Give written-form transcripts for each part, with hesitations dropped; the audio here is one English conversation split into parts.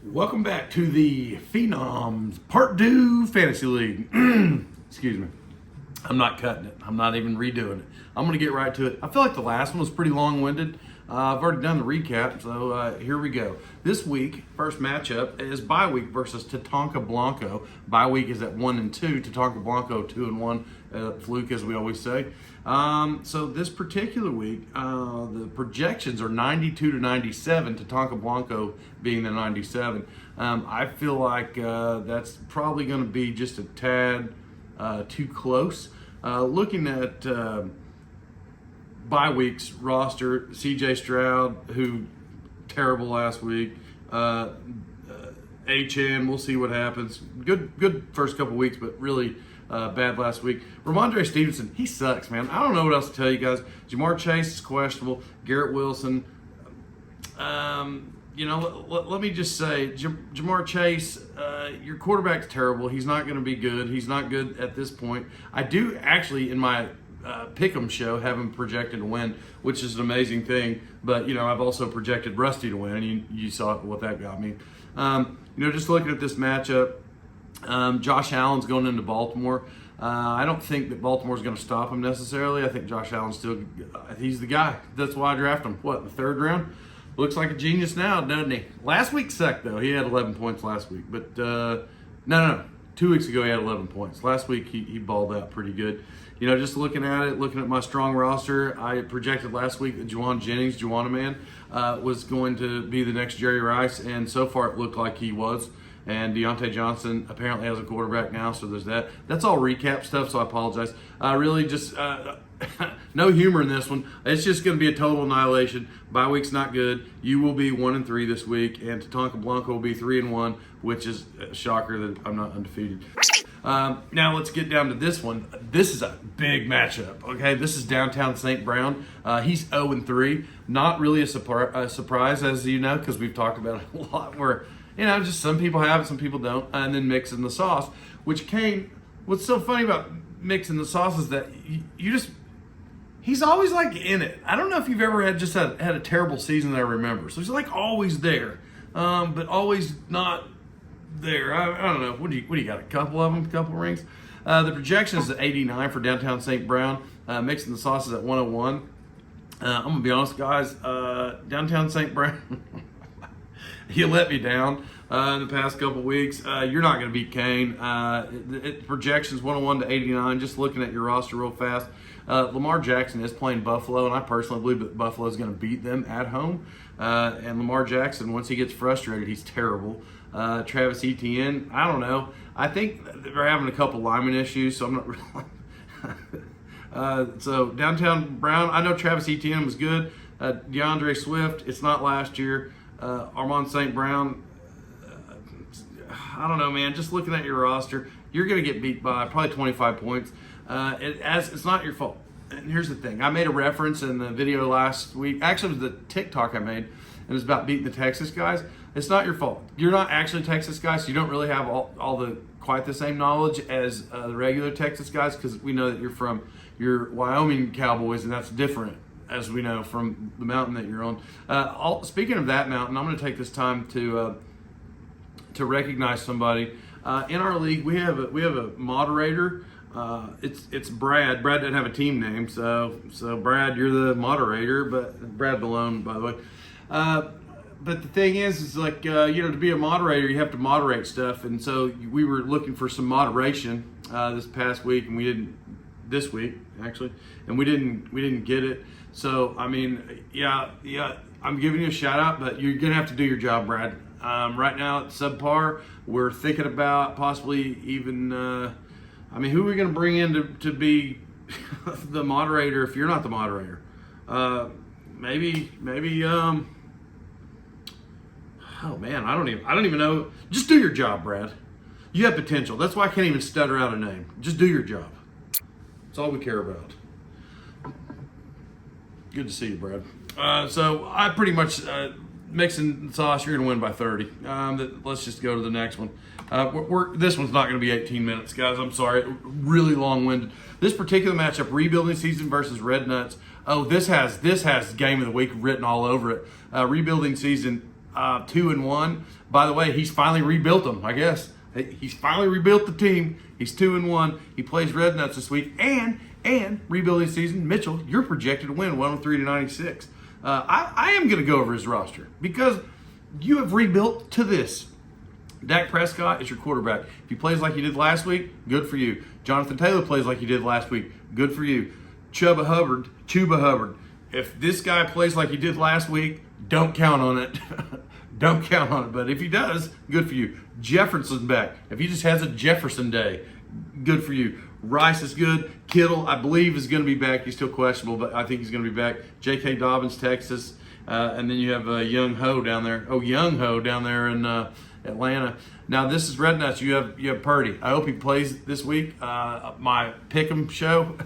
Welcome back to the Phenoms Part 2 Fantasy League. Excuse me. I'm not cutting it. I'm not even redoing it. I'm going to get right to it. I feel like the last one was pretty long-winded. I've already done the recap, so here we go. This week, first matchup is bye week versus Tatanka Blanco. Bye week is at 1-2. Tatanka Blanco 2-1. Fluke, as we always say. So this particular week, the projections are 92 to 97. Tatanka Blanco being the 97. I feel like that's probably going to be just a tad too close. Looking at bye week's roster, CJ Stroud, who terrible last week. HN, we'll see what happens. Good first couple weeks, but really bad last week. Ramondre Stevenson, he sucks, man. I don't know what else to tell you guys. Jamar Chase is questionable. Garrett Wilson. Let me just say, Jamar Chase, your quarterback's terrible. He's not going to be good. He's not good at this point. I do actually, in my Pick'em show, have him projected to win, which is an amazing thing. But, I've also projected Rusty to win, and you saw what that got me. Just looking at this matchup, Josh Allen's going into Baltimore. I don't think that Baltimore's going to stop him necessarily. I think Josh Allen's he's the guy. That's why I draft him. What, in the third round? Looks like a genius now, doesn't he? Last week sucked, though. He had 11 points last week. But, no. 2 weeks ago, he had 11 points. Last week, he balled out pretty good. Just looking at my strong roster, I projected last week that Juwan Jennings, Juwan Man, was going to be the next Jerry Rice, and so far it looked like he was. And Deontay Johnson apparently has a quarterback now, so there's that. That's all recap stuff, so I apologize. Really just no humor in this one. It's just going to be a total annihilation. Bye week's not good. You will be 1-3 this week, and Tatanka Blanco will be 3-1, which is a shocker that I'm not undefeated. Now let's get down to this one. This is a big matchup, okay? This is downtown St. Brown. He's 0-3. Not really a surprise, as you know, because we've talked about it a lot, where just some people have it, some people don't, and then mixing the sauce, what's so funny about mixing the sauce is that he's always like in it. I don't know if you've ever had a terrible season that I remember. So he's like always there, but always not there. I don't know. What do you got? A couple of them, a couple of rings? The projection is at 89 for downtown St. Brown. Mixing the sauce is at 101. I'm going to be honest, guys. Downtown St. Brown, you let me down in the past couple weeks. You're not going to beat Kane. Projections 101 to 89. Just looking at your roster real fast. Lamar Jackson is playing Buffalo, and I personally believe that Buffalo is going to beat them at home. And Lamar Jackson, once he gets frustrated, he's terrible. Travis Etienne, I don't know. I think they're having a couple lineman issues, so I'm not really. So downtown Brown, I know Travis Etienne was good. DeAndre Swift, it's not last year. Armand St. Brown, I don't know, man. Just looking at your roster, you're going to get beat by probably 25 points. It's not your fault. And here's the thing. I made a reference in the video last week. Actually, it was the TikTok I made. It was about beating the Texas guys. It's not your fault. You're not actually Texas guys, so you don't really have quite the same knowledge as the regular Texas guys, because we know that you're from your Wyoming Cowboys, and that's different, as we know, from the mountain that you're on. Speaking of that mountain, I'm going to take this time to recognize somebody in our league. We have a moderator. It's Brad. Brad doesn't have a team name, so Brad, you're the moderator. But Brad Malone, by the way. But the thing is like to be a moderator, you have to moderate stuff, and so we were looking for some moderation this past week, and we didn't. This week, actually, and we didn't get it. So I mean, yeah, I'm giving you a shout out, but you're gonna have to do your job, Brad. Right now it's subpar. We're thinking about possibly even. Who are we gonna bring in to be the moderator if you're not the moderator? Maybe. Oh man, I don't even know. Just do your job, Brad. You have potential. That's why I can't even stutter out a name. Just do your job. That's all we care about. Good to see you, Brad. So I pretty much mixing the sauce. You're going to win by 30. Let's just go to the next one. This one's not going to be 18 minutes, guys. I'm sorry. Really long-winded. This particular matchup, rebuilding season versus Red Nuts. Oh, this has game of the week written all over it. Rebuilding season 2-1. By the way, he's finally rebuilt them, I guess. He's finally rebuilt the team. He's 2-1. He plays Red Nuts this week. And rebuilding season, Mitchell, you're projected to win 103-96. I am going to go over his roster because you have rebuilt to this. Dak Prescott is your quarterback. If he plays like he did last week, good for you. Jonathan Taylor plays like he did last week, good for you. Chuba Hubbard. If this guy plays like he did last week, don't count on it. Don't count on it. But if he does, good for you. Jefferson's back. If he just has a Jefferson day, good for you. Rice is good. Kittle, I believe, is going to be back. He's still questionable, but I think he's going to be back. J.K. Dobbins, Texas. And then you have Young Ho down there. Young Ho down there in Atlanta. Now, this is Red Nuts. You have Purdy. I hope he plays this week. My Pick'em show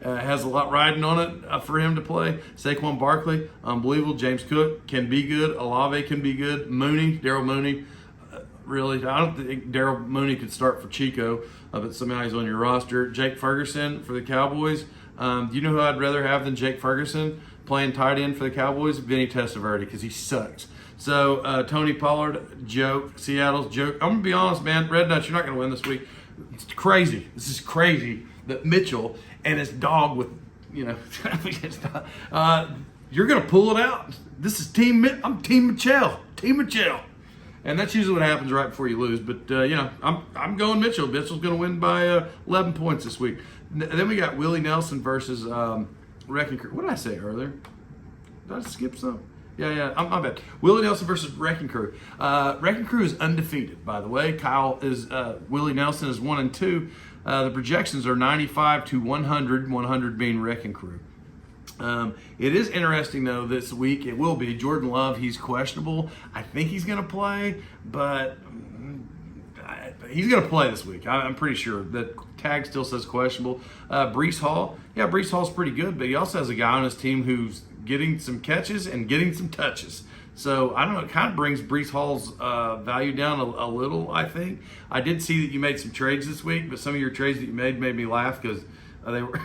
has a lot riding on it for him to play. Saquon Barkley, unbelievable. James Cook can be good. Olave can be good. Darryl Mooney. Really, I don't think Darryl Mooney could start for Chico, but somehow he's on your roster. Jake Ferguson for the Cowboys. Do you know who I'd rather have than Jake Ferguson playing tight end for the Cowboys? Vinny Testaverde, because he sucks. So, Tony Pollard, joke. Seattle's joke. I'm going to be honest, man. Red Nuts, you're not going to win this week. It's crazy. This is crazy that Mitchell and his dog with, you're going to pull it out. This is I'm Team Michelle. Team Michelle. And that's usually what happens right before you lose. But, I'm going Mitchell. Mitchell's going to win by 11 points this week. Then we got Willie Nelson versus Wrecking Crew. What did I say earlier? Did I skip some? Yeah, my bad. Willie Nelson versus Wrecking Crew. Wrecking Crew is undefeated, by the way. Willie Nelson is 1-2. The projections are 95 to 100, 100 being Wrecking Crew. It is interesting, though, this week. It will be. Jordan Love, he's questionable. I think he's going to play, but he's going to play this week. I'm pretty sure. The tag still says questionable. Breece Hall. Yeah, Breece Hall's pretty good, but he also has a guy on his team who's getting some catches and getting some touches. So, I don't know, it kind of brings Breece Hall's value down a little, I think. I did see that you made some trades this week, but some of your trades that you made me laugh because they were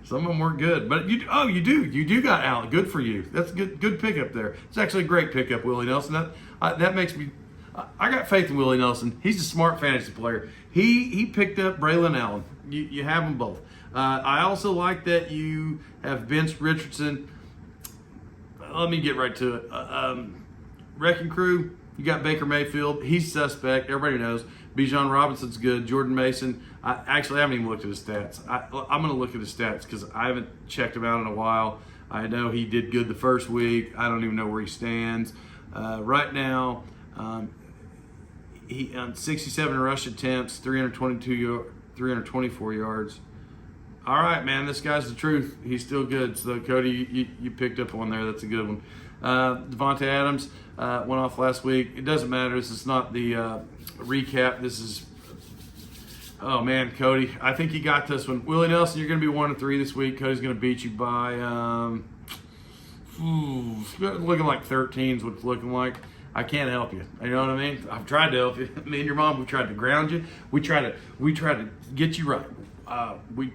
some of them weren't good. But you do got Allen. Good for you. That's a good pickup there. It's actually a great pickup, Willie Nelson. That makes me I got faith in Willie Nelson. He's a smart fantasy player. He picked up Braylon Allen. You have them both. I also like that you have benched Richardson. Let me get right to it. Wrecking Crew, you got Baker Mayfield. He's suspect. Everybody knows. Bijan Robinson's good. Jordan Mason. I haven't even looked at his stats. I'm going to look at his stats because I haven't checked him out in a while. I know he did good the first week. I don't even know where he stands. Right now, he on 67 rush attempts, 324 yards. All right, man, this guy's the truth. He's still good. So, Cody, you picked up on there. That's a good one. Devontae Adams went off last week. It doesn't matter. This is not the recap. This is, oh, man, Cody. I think you got this one. Willie Nelson, you're going to be 1-3 this week. Cody's going to beat you by, looking like 13 is what it's looking like. I can't help you. You know what I mean? I've tried to help you. Me and your mom, we tried to ground you. We tried to get you right. We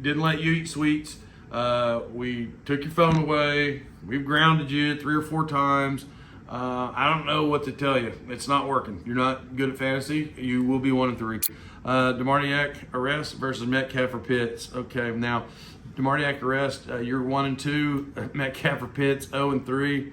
didn't let you eat sweets. We took your phone away. We've grounded you 3 or 4 times. I don't know what to tell you. It's not working. You're not good at fantasy. You will be 1-3. Demarniac arrest versus Metcalf or Pitts. Okay, now Demarniac arrest. You're 1-2. Metcalf or Pitts 0-3.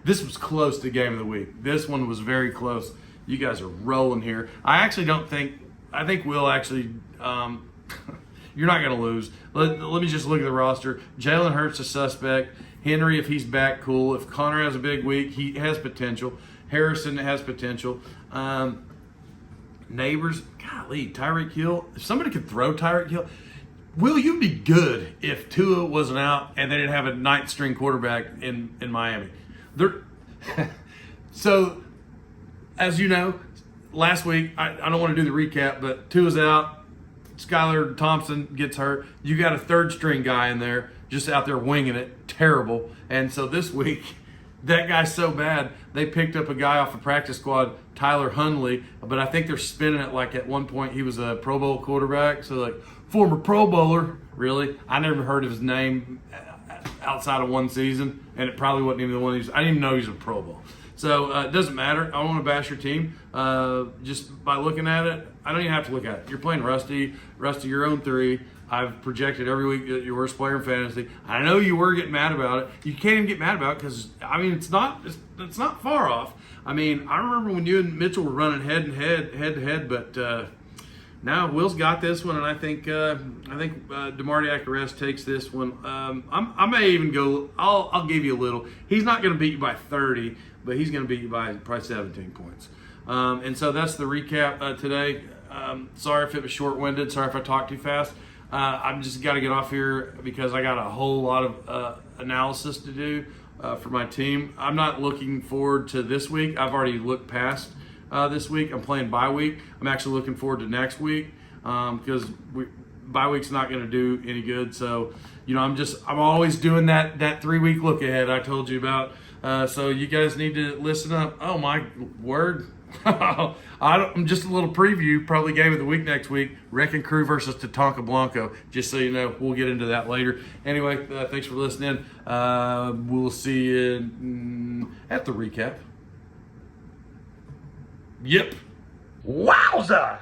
This was close to game of the week. This one was very close. You guys are rolling here. I think we'll actually, you're not going to lose. Let me just look at the roster. Jalen Hurts a suspect. Henry, if he's back, cool. If Connor has a big week, he has potential. Harrison has potential. Neighbors, golly, Tyreek Hill. If somebody could throw Tyreek Hill, Will, you'd be good if Tua wasn't out and they didn't have a 9th string quarterback in Miami. So, as you know, last week, I don't want to do the recap, but Tua's out. Skylar Thompson gets hurt. You got a 3rd string guy in there just out there winging it. Terrible. And so this week, that guy's so bad, they picked up a guy off the practice squad, Tyler Huntley, but I think they're spinning it like at one point he was a Pro Bowl quarterback. So, like, former Pro Bowler, really? I never heard of his name outside of one season, and it probably wasn't even the one I didn't even know he was a Pro Bowl. So it doesn't matter. I don't want to bash your team. Just by looking at it, I don't even have to look at it. You're playing Rusty, your own 3. I've projected every week that you're worst player in fantasy. I know you were getting mad about it. You can't even get mad about it because, I mean, it's not far off. I mean, I remember when you and Mitchell were running head to head, but now Will's got this one, and I think DeMarty Arrest takes this one. I may even go. I'll give you a little. He's not going to beat you by 30, but he's going to beat you by probably 17 points. And so that's the recap today. Sorry if it was short-winded. Sorry if I talked too fast. I'm just got to get off here because I got a whole lot of analysis to do for my team. I'm not looking forward to this week. I've already looked past this week. I'm playing bye week. I'm actually looking forward to next week because bye week's not going to do any good. So, I'm always doing that 3 week look ahead I told you about. So you guys need to listen up. Oh my word. Just a little preview, probably game of the week next week. Wrecking Crew versus Tatanka Blanco. Just so you know, we'll get into that later. Anyway, thanks for listening. We'll see you at the recap. Yep. Wowza!